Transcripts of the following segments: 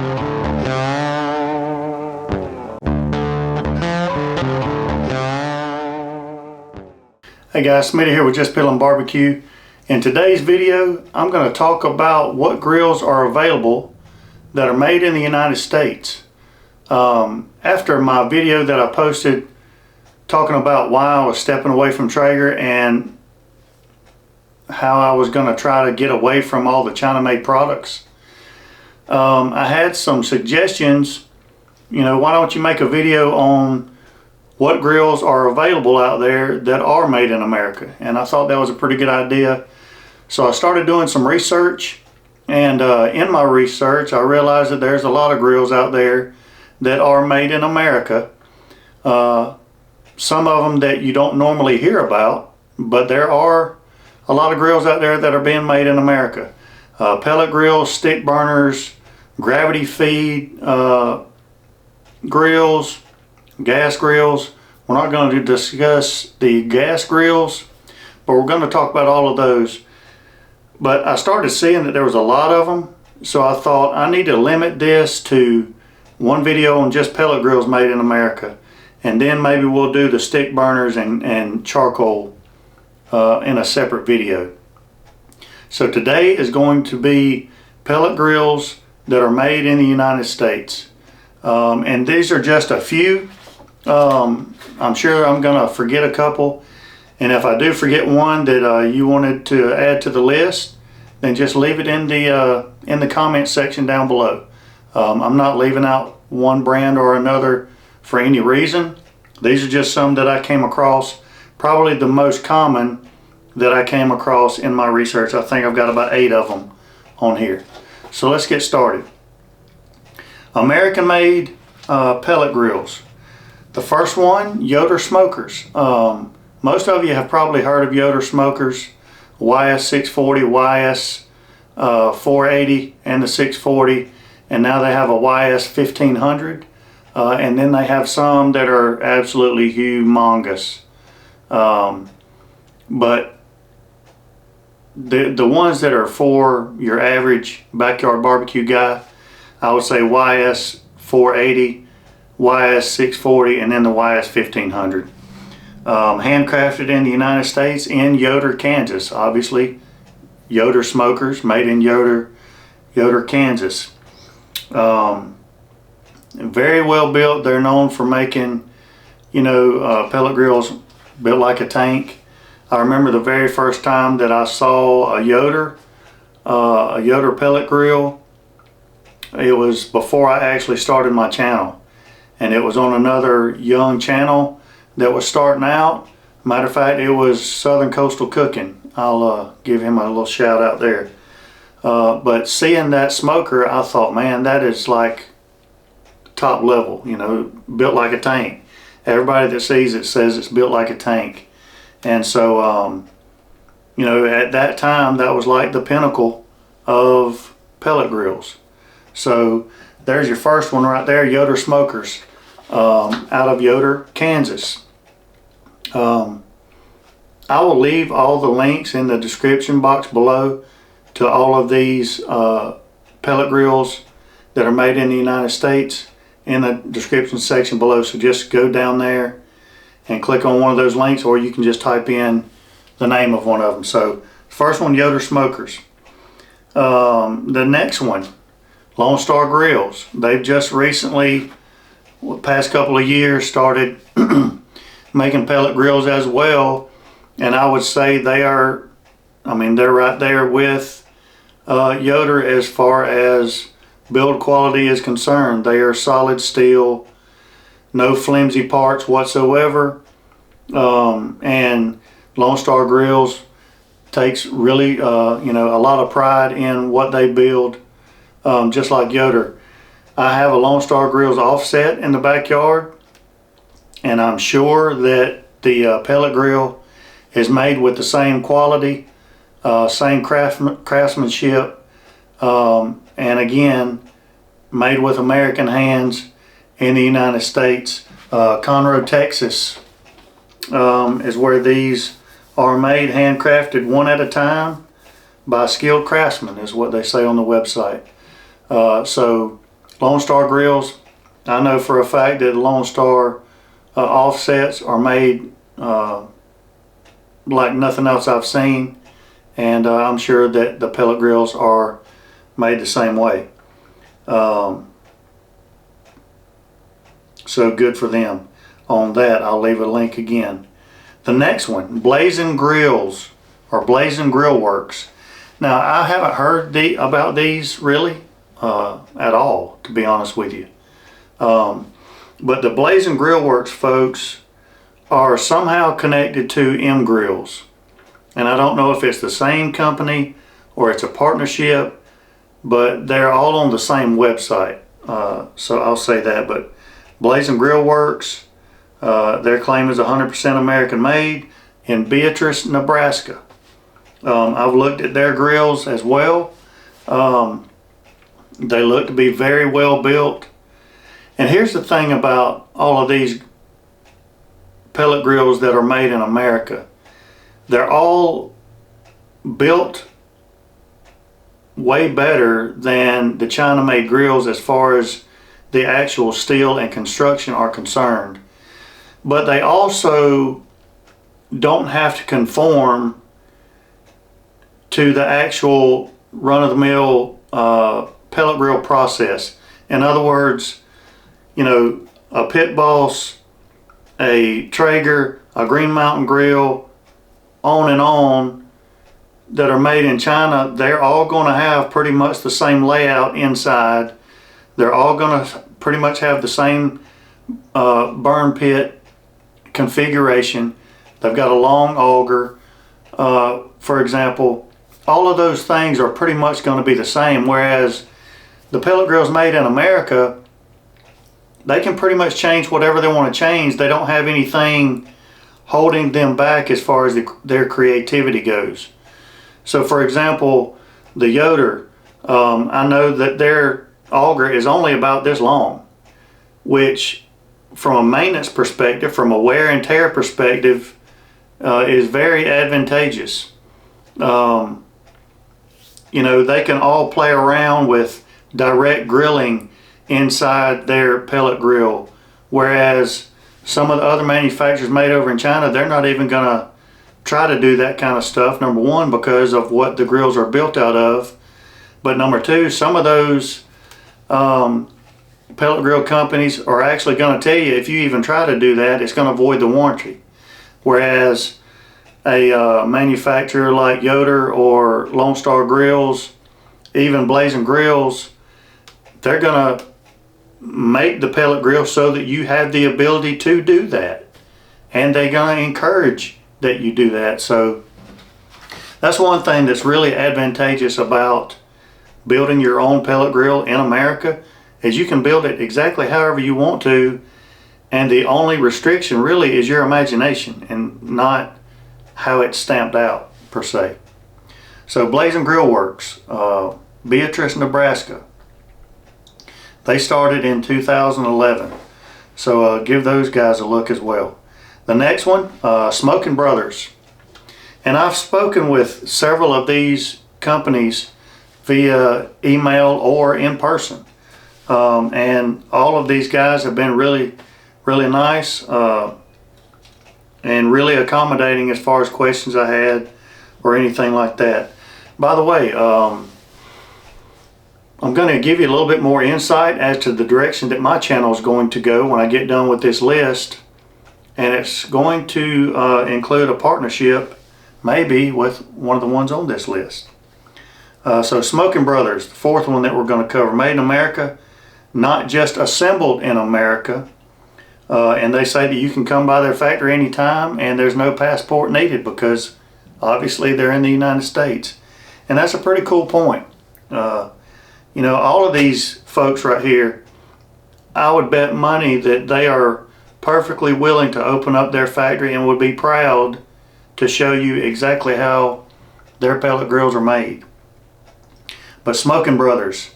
Hey guys, Smitty here with Just Piddlin Barbecue. In today's video, I'm going to talk about what grills are available that are made in the United States. After my video that I posted talking about why I was stepping away from Traeger and how I was going to try to get away from all the China-made products, I had some suggestions. You know, why don't you make a video on what grills are available out there that are made in America? And I thought that was a pretty good idea. So I started doing some research, and in my research I realized that there's a lot of grills out there that are made in America. Some of them that you don't normally hear about, but there are a lot of grills out there that are being made in America. Pellet grills, stick burners, gravity feed grills, gas grills. We're not going to discuss the gas grills, but we're going to talk about all of those. But I started seeing that there was a lot of them, so I thought I need to limit this to one video on just pellet grills made in America, and then maybe we'll do the stick burners and charcoal in a separate video. So today is going to be pellet grills that are made in the United States. And these are just a few. I'm sure I'm gonna forget a couple, and if I do forget one that you wanted to add to the list, then just leave it in the comment section down below. I'm not leaving out one brand or another for any reason. These are just some that I came across, probably the most common that I came across in my research. I think I've got about 8 of them on here. So let's get started. American made pellet grills. The first one, Yoder smokers. Most of you have probably heard of Yoder smokers, YS 640, YS 480, and the 640, and now they have a YS 1500, and then they have some that are absolutely humongous. But the ones that are for your average backyard barbecue guy, I would say YS 480, YS 640, and then the YS 1500. Handcrafted in the United States in Yoder, Kansas. Obviously, Yoder smokers made in Yoder, Kansas. Very well built. They're known for making, you know, pellet grills built like a tank. I remember the very first time that I saw a Yoder pellet grill. It was before I actually started my channel, and it was on another young channel that was starting out. Matter of fact, it was Southern Coastal Cooking. I'll give him a little shout out there. But seeing that smoker, I thought, man, that is like top level, you know, built like a tank. Everybody that sees it says it's built like a tank. And so, you know, at that time, that was like the pinnacle of pellet grills. So there's your first one right there, Yoder smokers, out of Yoder, Kansas. I will leave all the links in the description box below to all of these pellet grills that are made in the United States in the description section below. So just go down there and click on one of those links, or you can just type in the name of one of them. So first one, Yoder smokers. The next one, Lone Star Grills. They've just recently, the past couple of years, started making pellet grills as well, and I would say they are, I mean, they're right there with Yoder as far as build quality is concerned. They are solid steel, no flimsy parts whatsoever, and Lone Star Grills takes really you know, a lot of pride in what they build. Just like Yoder. I have a Lone Star Grills offset in the backyard, and I'm sure that the pellet grill is made with the same quality, same craftsmanship, and again, made with American hands in the United States. Conroe, Texas is where these are made, handcrafted one at a time by skilled craftsmen, is what they say on the website. So Lone Star grills, I know for a fact that the Lone Star offsets are made like nothing else I've seen, and I'm sure that the pellet grills are made the same way. So good for them on that. I'll leave a link again. The next one, blaz'n Grills, or blaz'n Grill Works. Now, I haven't heard about these really at all, to be honest with you. But the blaz'n Grill Works folks are somehow connected to M Grills. And I don't know if it's the same company or it's a partnership, but they're all on the same website. So I'll say that. But blaz'n Grill Works, their claim is 100% American made in Beatrice, Nebraska. I've looked at their grills as well. They look to be very well built. And here's the thing about all of these pellet grills that are made in America. They're all built way better than the China-made grills as far as the actual steel and construction are concerned. But they also don't have to conform to the actual run-of-the-mill pellet grill process. In other words, you know, a Pit Boss, a Traeger, a Green Mountain Grill, on and on, that are made in China, they're all going to have pretty much the same layout inside. They're all going to pretty much have the same burn pit configuration. They've got a long auger, for example. All of those things are pretty much going to be the same, whereas the pellet grills made in America, they can pretty much change whatever they want to change. They don't have anything holding them back as far as their creativity goes. So for example, the Yoder, I know that their auger is only about this long, which from a maintenance perspective, from a wear and tear perspective, is very advantageous. You know, they can all play around with direct grilling inside their pellet grill, whereas some of the other manufacturers made over in China, they're not even going to try to do that kind of stuff. Number one, because of what the grills are built out of, but number two, some of those pellet grill companies are actually going to tell you if you even try to do that, it's going to void the warranty. Whereas a manufacturer like Yoder or Lone Star Grills, even blaz'n Grills, they're going to make the pellet grill so that you have the ability to do that, and they're going to encourage that you do that. So that's one thing that's really advantageous about building your own pellet grill in America, is you can build it exactly however you want to, and the only restriction really is your imagination and not how it's stamped out per se. So blaz'n Grill Works, Beatrice, Nebraska. They started in 2011, so give those guys a look as well. The next one, Smoking Brothers. And I've spoken with several of these companies via email or in person. And all of these guys have been really, really nice and really accommodating as far as questions I had or anything like that. By the way, I'm going to give you a little bit more insight as to the direction that my channel is going to go when I get done with this list. And it's going to include a partnership, maybe, with one of the ones on this list. So Smoking Brothers, the fourth one that we're going to cover, made in America, not just assembled in America. And they say that you can come by their factory anytime and there's no passport needed, because obviously they're in the United States. And that's a pretty cool point. You know, all of these folks right here, I would bet money that they are perfectly willing to open up their factory and would be proud to show you exactly how their pellet grills are made. But Smoking Brothers,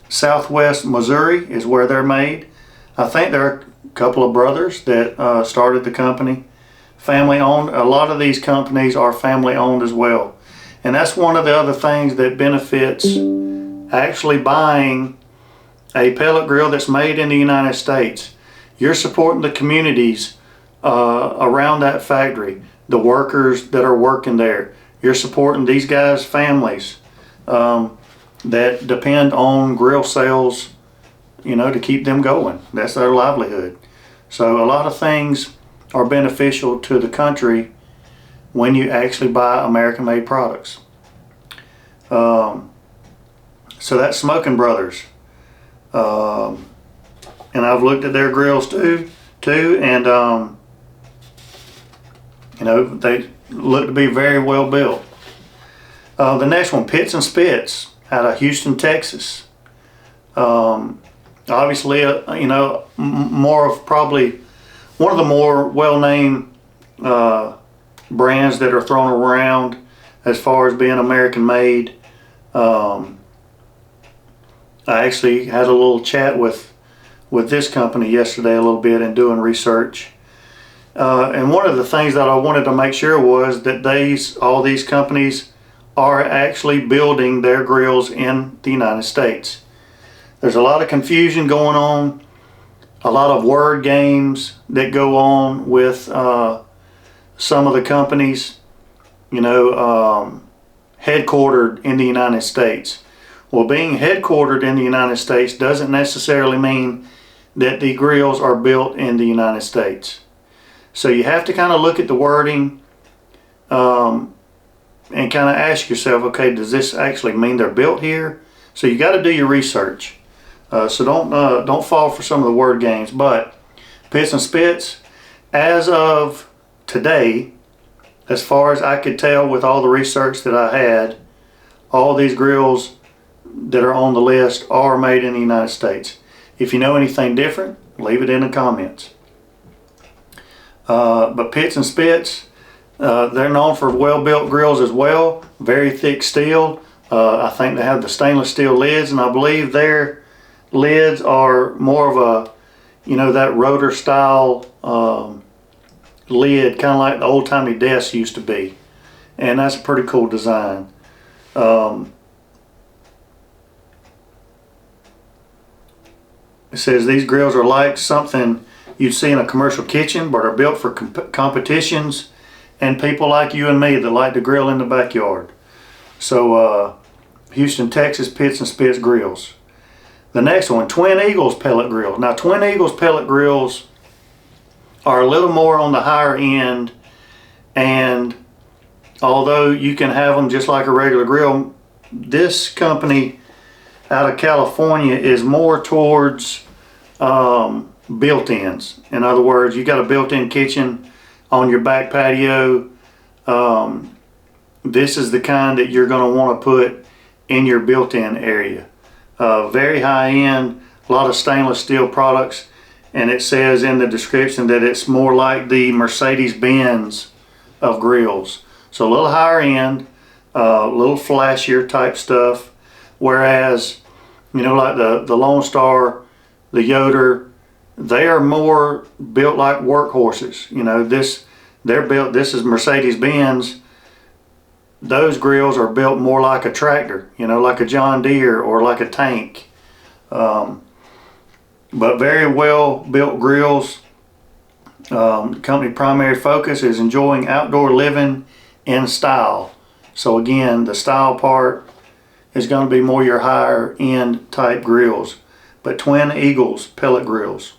Southwest Missouri is where they're made. I think there are a couple of brothers that started the company, family owned. A lot of these companies are family owned as well. And that's one of the other things that benefits actually buying a pellet grill that's made in the United States. You're supporting the communities around that factory, the workers that are working there. You're supporting these guys' families that depend on grill sales, you know, to keep them going. That's their livelihood. So a lot of things are beneficial to the country when you actually buy American-made products. So that's Smoking Brothers. And I've looked at their grills too, and you know, they look to be very well built. The next one, Pits and Spits, out of Houston, Texas. Obviously, you know, more of probably one of the more well-named brands that are thrown around as far as being American-made. I actually had a little chat with this company yesterday a little bit and doing research. And one of the things that I wanted to make sure was that all these companies are actually building their grills in the United States. There's a lot of confusion going on, a lot of word games that go on with some of the companies, you know, headquartered in the United States. Well, being headquartered in the United States doesn't necessarily mean that the grills are built in the United States. So you have to kind of look at the wording and kind of ask yourself, okay, does this actually mean they're built here? So you got to do your research. So don't fall for some of the word games. But Pits and Spits, as of today, as far as I could tell with all the research that I had, all these grills that are on the list are made in the United States. If you know anything different, leave it in the comments. But Pits and Spits, they're known for well-built grills as well, very thick steel. I think they have the stainless steel lids, and I believe their lids are more of a, you know, that rotor style lid, kind of like the old-timey desks used to be. And that's a pretty cool design. It says these grills are like something you'd see in a commercial kitchen, but are built for competitions and people like you and me that like to grill in the backyard. So Houston, Texas, Pits and Spits grills. The next one, Twin Eagles pellet grills. Now Twin Eagles pellet grills are a little more on the higher end, and although you can have them just like a regular grill, this company out of California is more towards built-ins. In other words, you got a built-in kitchen on your back patio. This is the kind that you're going to want to put in your built-in area. Very high-end, a lot of stainless steel products, and it says in the description that it's more like the Mercedes-Benz of grills. So a little higher end, a little flashier type stuff, whereas, you know, like the Lone Star, the Yoder, they are more built like workhorses. You know, this is Mercedes-Benz. Those grills are built more like a tractor, you know, like a John Deere or like a tank. But very well built grills. The company primary focus is enjoying outdoor living in style. So again, the style part is going to be more your higher end type grills. But Twin Eagles pellet grills,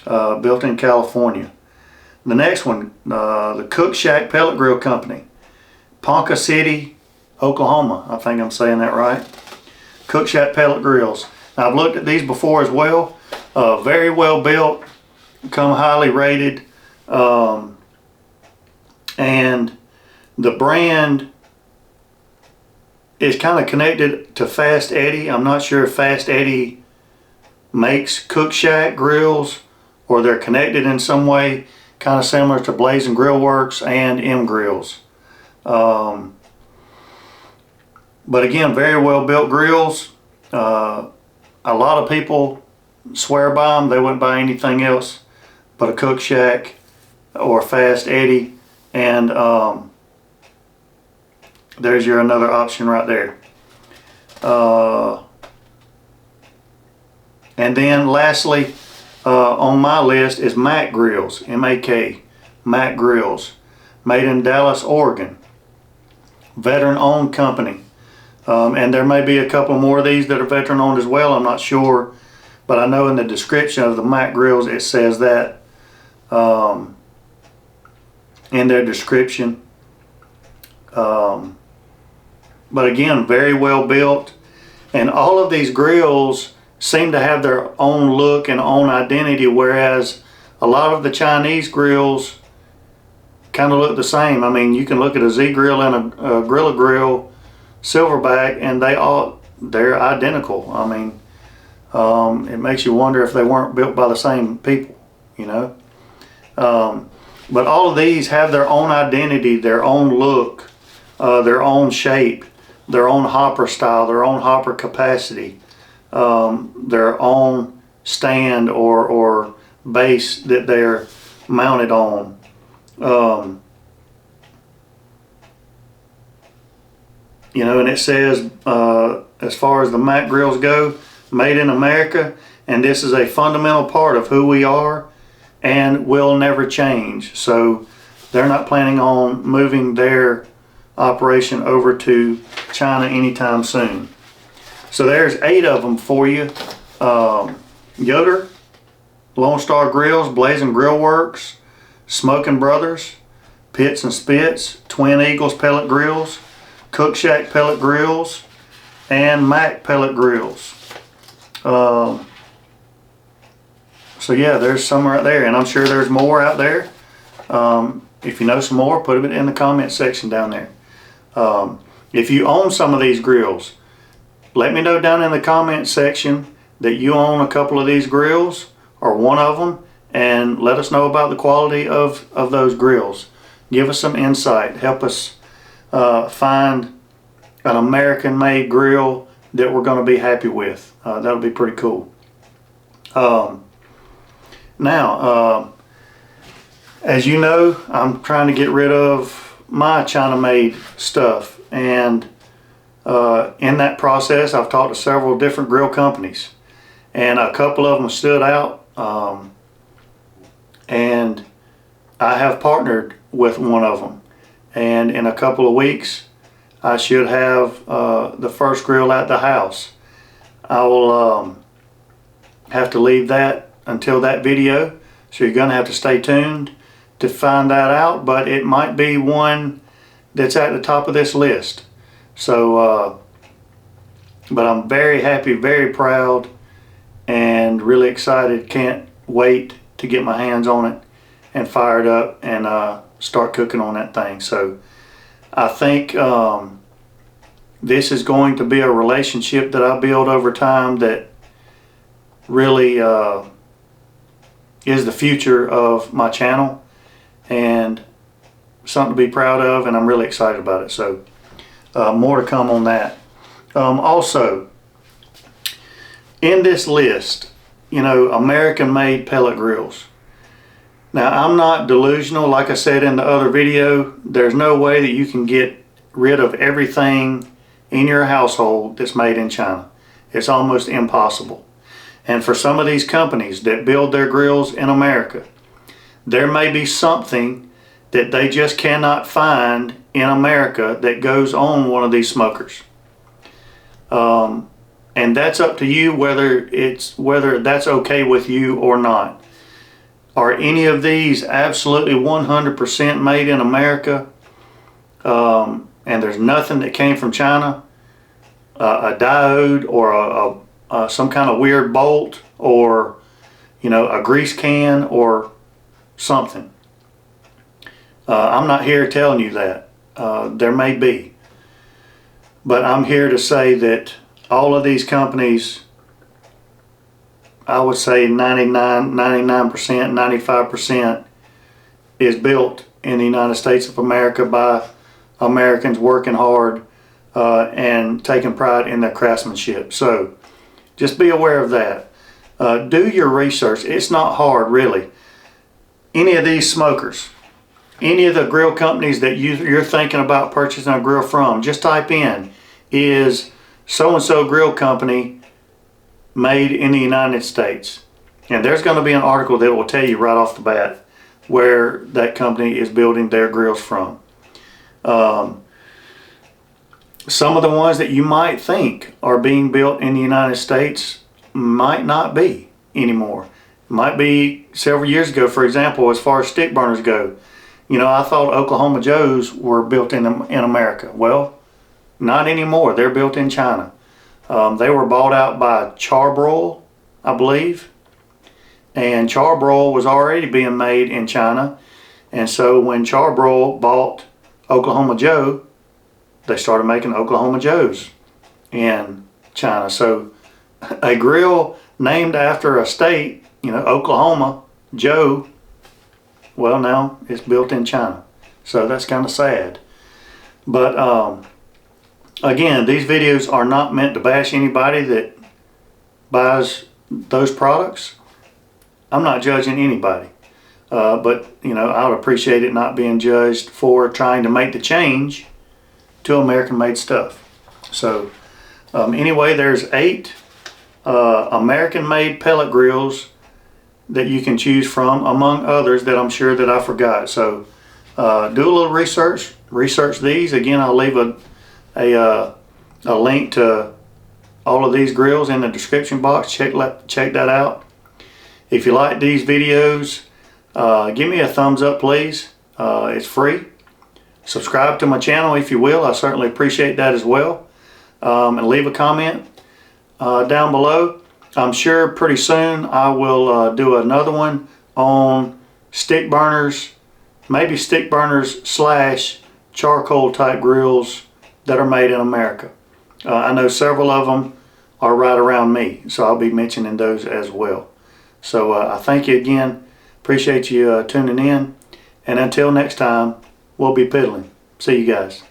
built in California. The next one, the Cook Shack Pellet Grill Company, Ponca City, Oklahoma. I think I'm saying that right. Cook Shack Pellet Grills. Now, I've looked at these before as well. Very well built, come highly rated, and the brand is kind of connected to Fast Eddie. I'm not sure if Fast Eddie makes Cook Shack grills or they're connected in some way, kind of similar to blaz'n Grill Works and M Grills. But again, very well built grills. A lot of people swear by them. They wouldn't buy anything else but a Cook Shack or a Fast Eddie, and there's your another option right there. And then lastly, on my list is Mac Grills, M-A-K, Mac Grills, made in Dallas, Oregon, veteran-owned company. And there may be a couple more of these that are veteran-owned as well, I'm not sure, but I know in the description of the Mac Grills it says that in their description. But again, very well built, and all of these grills seem to have their own look and own identity, whereas a lot of the Chinese grills kind of look the same. I mean, you can look at a Z grill and a Gorilla Grill Silverback, and they're identical. I mean, it makes you wonder if they weren't built by the same people, you know. But all of these have their own identity, their own look, their own shape, their own hopper style, their own hopper capacity, their own stand or base that they're mounted on. You know, and it says, as far as the Mac Grills go, made in America, and this is a fundamental part of who we are and will never change. So they're not planning on moving their operation over to China anytime soon. So there's 8 of them for you. Yoder, Lone Star Grills, blaz'n Grill Works, Smoking Brothers, Pits and Spits, Twin Eagles Pellet Grills, Cook Shack Pellet Grills, and Mac Pellet Grills. So yeah, there's some right there, and I'm sure there's more out there. If you know some more, put it in the comment section down there. If you own some of these grills, let me know down in the comment section that you own a couple of these grills or one of them, and let us know about the quality of those grills. Give us some insight. Help us find an American-made grill that we're going to be happy with. That'll be pretty cool. Now, as you know, I'm trying to get rid of my China-made stuff, and in that process I've talked to several different grill companies, and a couple of them stood out, and I have partnered with one of them, and in a couple of weeks I should have the first grill at the house. I will have to leave that until that video, so you're gonna have to stay tuned to find that out, but it might be one that's at the top of this list. So but I'm very happy, very proud, and really excited. Can't wait to get my hands on it and fire it up and start cooking on that thing. So I think this is going to be a relationship that I build over time that really is the future of my channel, and something to be proud of, and I'm really excited about it. So more to come on that. Also, in this list, you know, American-made pellet grills. Now, I'm not delusional. Like I said in the other video, there's no way that you can get rid of everything in your household that's made in China. It's almost impossible. And for some of these companies that build their grills in America, there may be something that they just cannot find in America that goes on one of these smokers. And that's up to you whether that's okay with you or not. Are any of these absolutely 100% made in America, and there's nothing that came from China? A diode or some kind of weird bolt, or you know, a grease can or something. I'm not here telling you that. There may be, but I'm here to say that all of these companies, I would say 99%, 95% is built in the United States of America by Americans working hard and taking pride in their craftsmanship. So just be aware of that. Do your research. It's not hard, really. Any of these smokers, any of the grill companies that you're thinking about purchasing a grill from, just type in, is so-and-so grill company made in the United States. And there's going to be an article that will tell you right off the bat where that company is building their grills from. Some of the ones that you might think are being built in the United States might not be anymore. Might be several years ago, for example, as far as stick burners go. You know, I thought Oklahoma Joe's were built in America. Well, not anymore. They're built in China. They were bought out by Charbroil, I believe. And Charbroil was already being made in China. And so when Charbroil bought Oklahoma Joe, they started making Oklahoma Joe's in China. So a grill named after a state, you know, Oklahoma Joe, well, now it's built in China. So that's kind of sad. But again, these videos are not meant to bash anybody that buys those products. I'm not judging anybody. But, you know, I would appreciate it not being judged for trying to make the change to American-made stuff. So, anyway, there's 8 American-made pellet grills that you can choose from, among others that I'm sure that I forgot. So, do a little research these. Again, I'll leave a link to all of these grills in the description box. Check that out. If you like these videos, give me a thumbs up, please. It's free. Subscribe to my channel if you will. I certainly appreciate that as well. And leave a comment down below. I'm sure pretty soon I will do another one on stick burners, maybe stick burners / charcoal type grills that are made in America. I know several of them are right around me, so I'll be mentioning those as well. So I thank you again. Appreciate you tuning in. And until next time, we'll be piddling. See you guys.